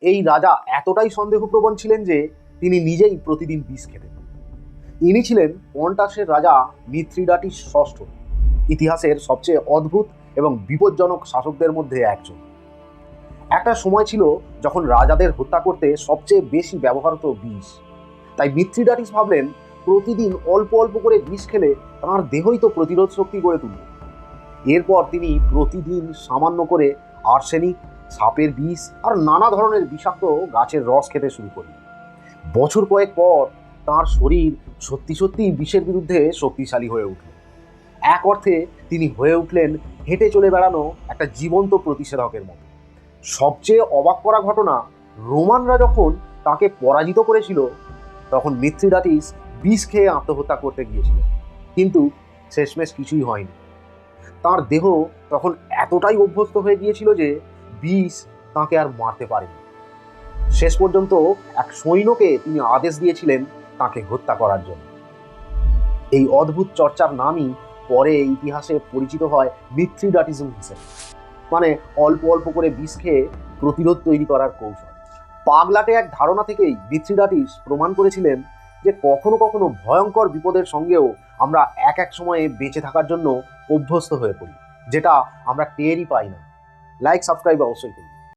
এই রাজা এতটাই সন্দেহপ্রবণ ছিলেন যে তিনি নিজেই প্রতিদিন বিষ খেতেন। ইনি ছিলেন পন্টাসের রাজা মিথ্রিডাটিস ষষ্ঠ, ইতিহাসের সবচেয়ে অদ্ভুত এবং বিপজ্জনক শাসকদের মধ্যে একজন। একটা সময় ছিল যখন রাজাদের হত্যা করতে সবচেয়ে বেশি ব্যবহার হতো বিষ। তাই মিথ্রিডাটিস ভাবলেন প্রতিদিন অল্প অল্প করে বিষ খেলে তাঁর দেহই তো প্রতিরোধ শক্তি গড়ে তুলবে। এরপর তিনি প্রতিদিন সামান্য করে আর্সেনিক, সাপের বিষ আর নানা ধরনের বিষাক্ত গাছের রস খেতে শুরু করলেন। বছর কয়েক পর তাঁর শরীর সত্যি সত্যি বিষের বিরুদ্ধে শক্তিশালী হয়ে উঠল। এক অর্থে তিনি হয়ে উঠলেন হেঁটে চলে বেড়ানো একটা জীবন্ত প্রতিষেধকের মতো। সবচেয়ে অবাক করা ঘটনা, রোমানরা যখন তাকে পরাজিত করেছিল তখন মিথ্রিডাটিস বিষ খেয়ে আত্মহত্যা করতে গিয়েছিল, কিন্তু শেষমেশ কিছুই হয়নি। তার দেহ তখন এতটাই অভ্যস্ত হয়ে গিয়েছিল যে বিষ তাকে আর মারতে পারেনি। শেষ পর্যন্ত এক সৈন্যকে তিনি আদেশ দিয়েছিলেন তাকে হত্যা করার জন্য। এই অদ্ভুত চর্চার নামই পরে ইতিহাসে পরিচিত হয় মিথ্রিডাটিজম হিসেবে, মানে অল্প অল্প করে বিষ খেয়ে প্রতিরোধ তৈরি করার কৌশল। পাগলাটে এক ধারণা থেকেই মিথ্রিডাটিস প্রমাণ করেছিলেন যে কখনো কখনো ভয়ঙ্কর বিপদের সঙ্গেও আমরা এক এক সময়ে বেঁচে থাকার জন্য অভ্যস্ত হয়ে পড়ি, যেটা আমরা টেরই পাই না। লাইক, সাবস্ক্রাইব অবশ্যই করুন।